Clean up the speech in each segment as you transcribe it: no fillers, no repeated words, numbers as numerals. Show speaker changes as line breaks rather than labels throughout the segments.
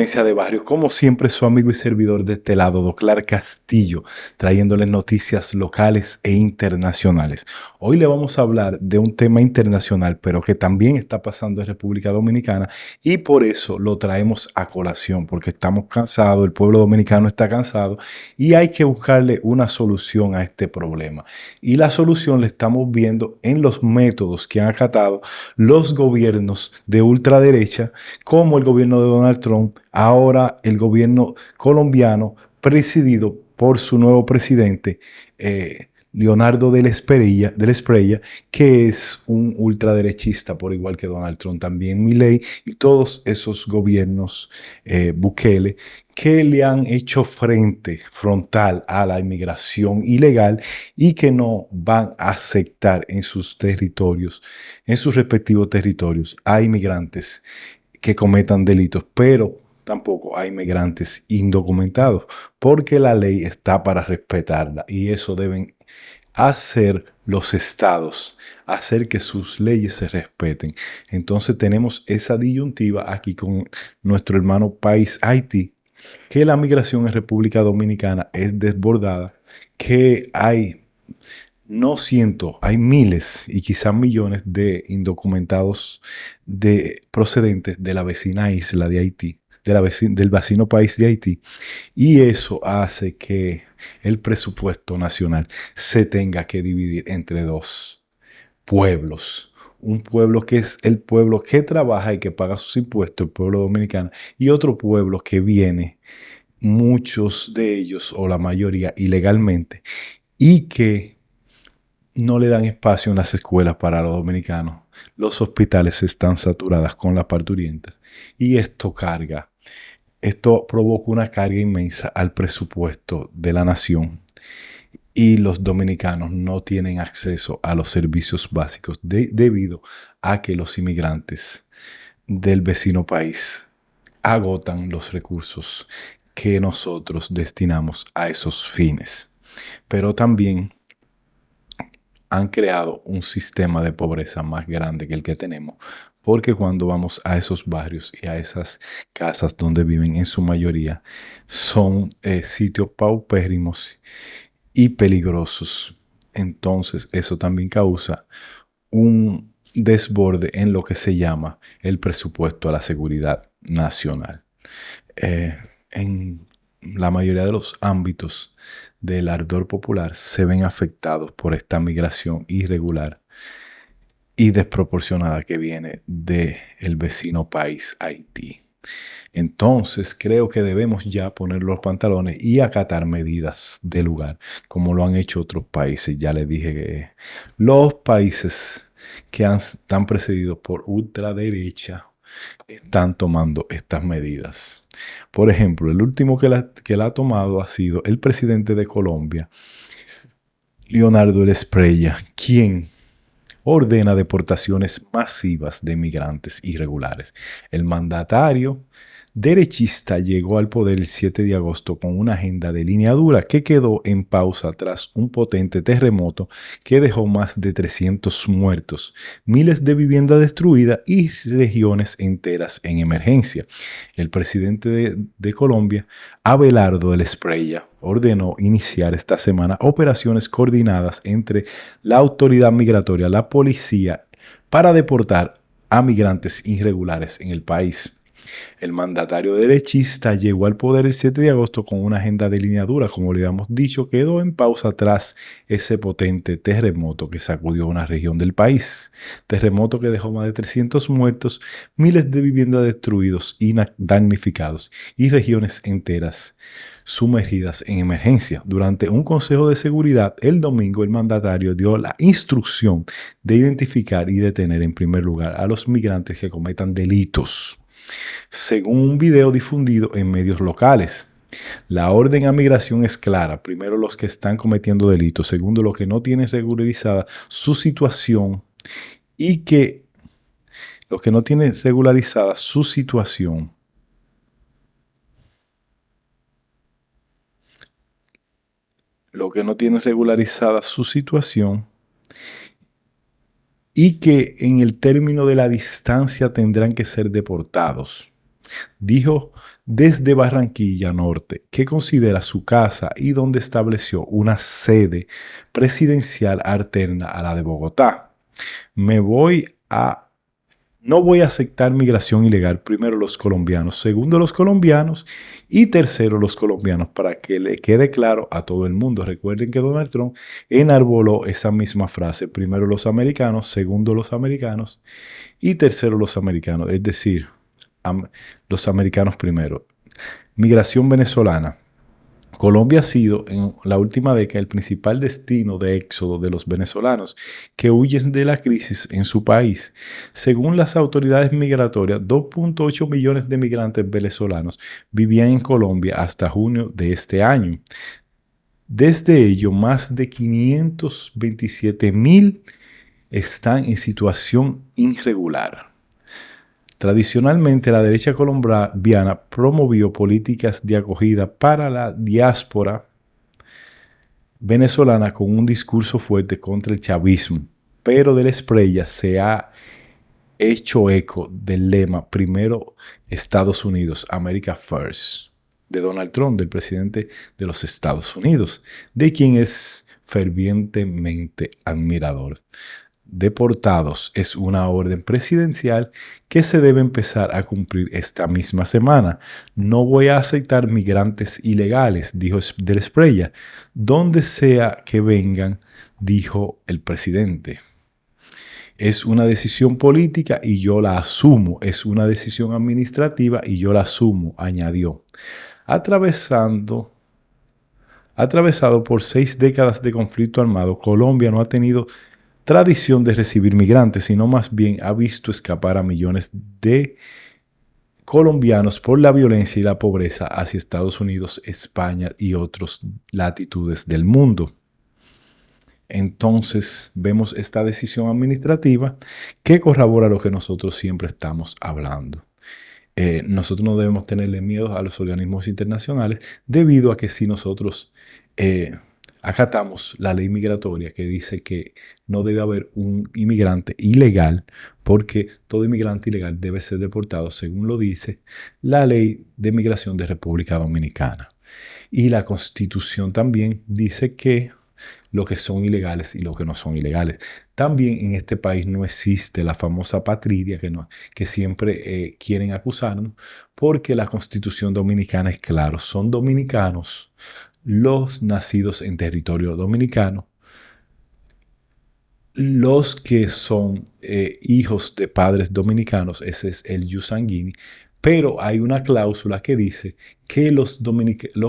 Potencia de Barrio. Como siempre, su amigo y servidor de este lado, Doclar Castillo, trayéndoles noticias locales e internacionales. Hoy le vamos a hablar de un tema internacional, pero que también está pasando en República Dominicana, y por eso lo traemos a colación, porque estamos cansados, el pueblo dominicano está cansado y hay que buscarle una solución a este problema. Y la solución la estamos viendo en los métodos que han acatado los gobiernos de ultraderecha, como el gobierno de Donald Trump, ahora el gobierno colombiano presidido por su nuevo presidente, Leonardo de la Espriella, que es un ultraderechista, por igual que Donald Trump, también Milei, y todos esos gobiernos, Bukele, que le han hecho frente frontal a la inmigración ilegal y que no van a aceptar en sus territorios, en sus respectivos territorios, a inmigrantes que cometan delitos, pero tampoco hay migrantes indocumentados, porque la ley está para respetarla y eso deben hacer los estados, hacer que sus leyes se respeten. Entonces tenemos esa disyuntiva aquí con nuestro hermano país Haití, que la migración en República Dominicana es desbordada, que no cientos, hay miles y quizás millones de indocumentados procedentes de la vecina isla de Haití, del vecino país de Haití, y eso hace que el presupuesto nacional se tenga que dividir entre dos pueblos. Un pueblo que es el pueblo que trabaja y que paga sus impuestos, el pueblo dominicano, y otro pueblo que viene, muchos de ellos o la mayoría ilegalmente, y que no le dan espacio en las escuelas para los dominicanos. Los hospitales están saturados con las parturientas y esto provoca una carga inmensa al presupuesto de la nación, y los dominicanos no tienen acceso a los servicios básicos debido a que los inmigrantes del vecino país agotan los recursos que nosotros destinamos a esos fines. Pero también han creado un sistema de pobreza más grande que el que tenemos, porque cuando vamos a esos barrios y a esas casas donde viven en su mayoría, son sitios paupérrimos y peligrosos. Entonces eso también causa un desborde en lo que se llama el presupuesto a la seguridad nacional. En la mayoría de los ámbitos del ardor popular se ven afectados por esta migración irregular y desproporcionada que viene del vecino país Haití. Entonces creo que debemos ya poner los pantalones y acatar medidas de lugar, como lo han hecho otros países. Ya les dije que los países que están precedidos por ultraderecha están tomando estas medidas. Por ejemplo, el último que la ha tomado ha sido el presidente de Colombia, Leonardo de la Espriella, quien ordena deportaciones masivas de migrantes irregulares. El mandatario derechista llegó al poder el 7 de agosto con una agenda de línea dura que quedó en pausa tras un potente terremoto que dejó más de 300 muertos, miles de viviendas destruidas y regiones enteras en emergencia. El presidente de Colombia, Abelardo de la Espriella, ordenó iniciar esta semana operaciones coordinadas entre la autoridad migratoria, la policía, para deportar a migrantes irregulares en el país. El mandatario derechista llegó al poder el 7 de agosto con una agenda de línea dura, como le habíamos dicho, quedó en pausa tras ese potente terremoto que sacudió una región del país. Terremoto que dejó más de 300 muertos, miles de viviendas destruidos y damnificados y regiones enteras sumergidas en emergencia. Durante un consejo de seguridad el domingo, el mandatario dio la instrucción de identificar y detener en primer lugar a los migrantes que cometan delitos, según un video difundido en medios locales. La orden a migración es clara. Primero, los que están cometiendo delitos. Segundo, los que no tienen regularizada su situación y que los que no tienen regularizada su situación y que en el término de la distancia tendrán que ser deportados. dijo desde Barranquilla Norte que considera su casa y donde estableció una sede presidencial alterna a la de Bogotá. Me voy a No voy a aceptar migración ilegal, primero los colombianos, segundo los colombianos y tercero los colombianos, para que le quede claro a todo el mundo. Recuerden que Donald Trump enarboló esa misma frase, primero los americanos, segundo los americanos y tercero los americanos, es decir, los americanos primero. Migración venezolana. Colombia ha sido en la última década el principal destino de éxodo de los venezolanos que huyen de la crisis en su país. Según las autoridades migratorias, 2.8 millones de migrantes venezolanos vivían en Colombia hasta junio de este año. Desde ello, más de 527,000 están en situación irregular. Tradicionalmente, la derecha colombiana promovió políticas de acogida para la diáspora venezolana con un discurso fuerte contra el chavismo, pero de la Espriella se ha hecho eco del lema Primero Estados Unidos, America First, de Donald Trump, del presidente de los Estados Unidos, de quien es fervientemente admirador. Deportados es una orden presidencial que se debe empezar a cumplir esta misma semana. No voy a aceptar migrantes ilegales, dijo Del Espriella. Donde sea que vengan, dijo el presidente. Es una decisión política y yo la asumo. Es una decisión administrativa y yo la asumo, añadió. Atravesado por 6 décadas de conflicto armado, Colombia no ha tenido tradición de recibir migrantes, sino más bien ha visto escapar a millones de colombianos por la violencia y la pobreza hacia Estados Unidos, España y otras latitudes del mundo. Entonces vemos esta decisión administrativa que corrobora lo que nosotros siempre estamos hablando. Nosotros no debemos tenerle miedo a los organismos internacionales debido a que si nosotros acatamos la ley migratoria que dice que no debe haber un inmigrante ilegal, porque todo inmigrante ilegal debe ser deportado, según lo dice la ley de migración de República Dominicana. Y la Constitución también dice que lo que son ilegales y lo que no son ilegales. También en este país no existe la famosa patria que siempre quieren acusarnos, porque la Constitución dominicana es claro, son dominicanos los nacidos en territorio dominicano, los que son hijos de padres dominicanos, ese es el jus sanguinis, pero hay una cláusula que dice que los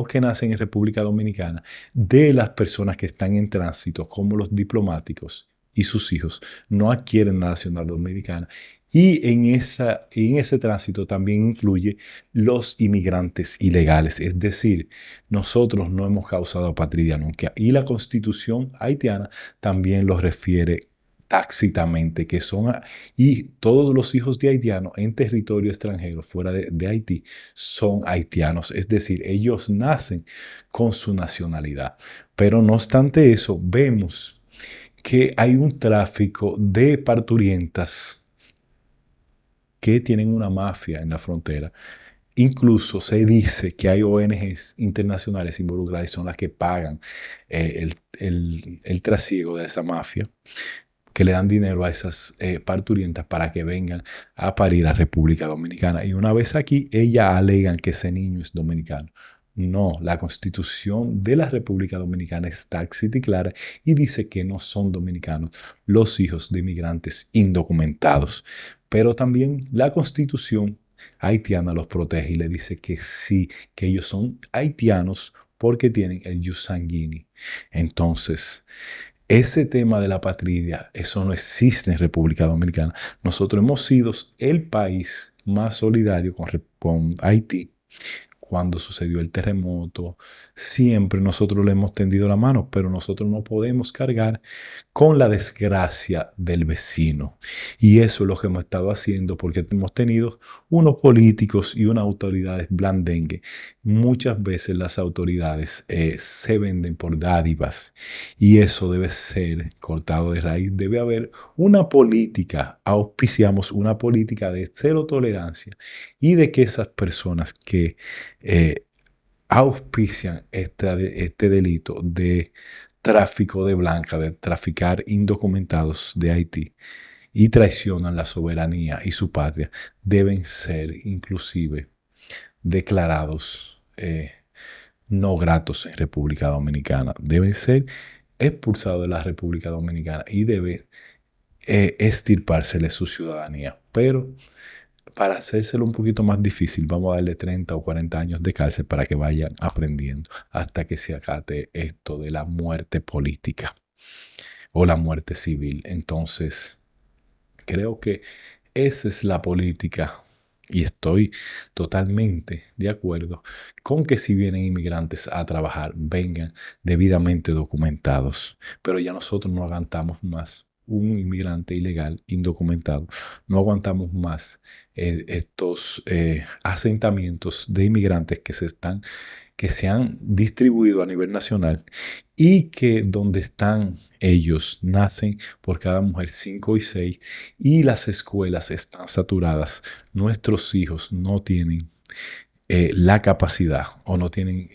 que nacen en República Dominicana, de las personas que están en tránsito, como los diplomáticos y sus hijos, no adquieren la nacionalidad dominicana. Y en ese tránsito también influye los inmigrantes ilegales. Es decir, nosotros no hemos causado apatria nunca. Y la Constitución haitiana también lo refiere tácitamente, que son, y todos los hijos de haitianos en territorio extranjero, fuera de Haití, son haitianos. Es decir, ellos nacen con su nacionalidad. Pero no obstante eso, vemos que hay un tráfico de parturientas que tienen una mafia en la frontera. Incluso se dice que hay ONGs internacionales involucradas y son las que pagan el trasiego de esa mafia, que le dan dinero a esas parturientas para que vengan a parir a República Dominicana. Y una vez aquí, ellas alegan que ese niño es dominicano. No, la Constitución de la República Dominicana es tácita y clara y dice que no son dominicanos los hijos de inmigrantes indocumentados. Pero también la Constitución haitiana los protege y le dice que sí, que ellos son haitianos porque tienen el jus sanguinis. Entonces, ese tema de la patria, eso no existe en República Dominicana. Nosotros hemos sido el país más solidario con Haití cuando sucedió el terremoto, siempre nosotros le hemos tendido la mano, pero nosotros no podemos cargar con la desgracia del vecino. Y eso es lo que hemos estado haciendo porque hemos tenido unos políticos y unas autoridades blandengue. Muchas veces las autoridades se venden por dádivas y eso debe ser cortado de raíz. Debe haber una política, auspiciamos una política de cero tolerancia y de que esas personas que auspician este delito de tráfico de blanca, de traficar indocumentados de Haití y traicionan la soberanía y su patria, deben ser inclusive declarados no gratos en República Dominicana. Deben ser expulsados de la República Dominicana y debe extirpársele su ciudadanía. Pero para hacérselo un poquito más difícil, vamos a darle 30 o 40 años de cárcel para que vayan aprendiendo hasta que se acate esto de la muerte política o la muerte civil. Entonces, creo que esa es la política y estoy totalmente de acuerdo con que si vienen inmigrantes a trabajar, vengan debidamente documentados. Pero ya nosotros no aguantamos más un inmigrante ilegal, indocumentado. No aguantamos más estos asentamientos de inmigrantes que se han distribuido a nivel nacional y que donde están ellos nacen por cada mujer 5 y 6 y las escuelas están saturadas. Nuestros hijos no tienen la capacidad o no tienen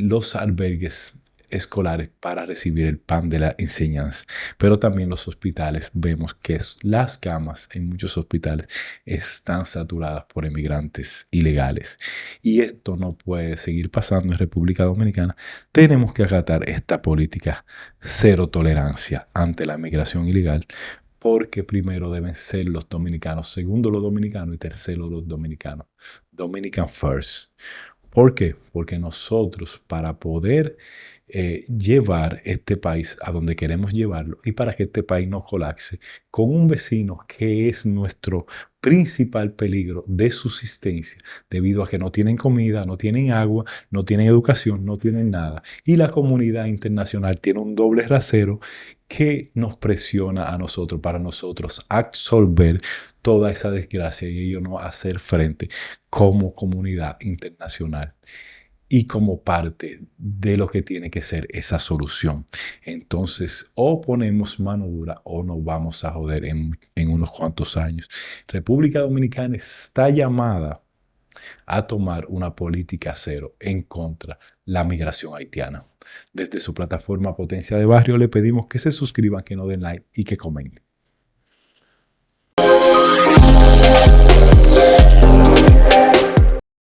los albergues escolares para recibir el pan de la enseñanza. Pero también los hospitales, vemos que las camas en muchos hospitales están saturadas por emigrantes ilegales. Y esto no puede seguir pasando en República Dominicana. Tenemos que acatar esta política cero tolerancia ante la migración ilegal, porque primero deben ser los dominicanos, segundo los dominicanos y tercero los dominicanos. Dominican first. ¿Por qué? Porque nosotros, para poder llevar este país a donde queremos llevarlo y para que este país no colapse con un vecino que es nuestro principal peligro de subsistencia, debido a que no tienen comida, no tienen agua, no tienen educación, no tienen nada. Y la comunidad internacional tiene un doble rasero que nos presiona a nosotros, para nosotros absorber toda esa desgracia y ello no hacer frente como comunidad internacional y como parte de lo que tiene que ser esa solución. Entonces, o ponemos mano dura o nos vamos a joder en unos cuantos años. República Dominicana está llamada a tomar una política cero en contra de la migración haitiana. Desde su plataforma Potencia de Barrio le pedimos que se suscriban, que no den like y que comenten.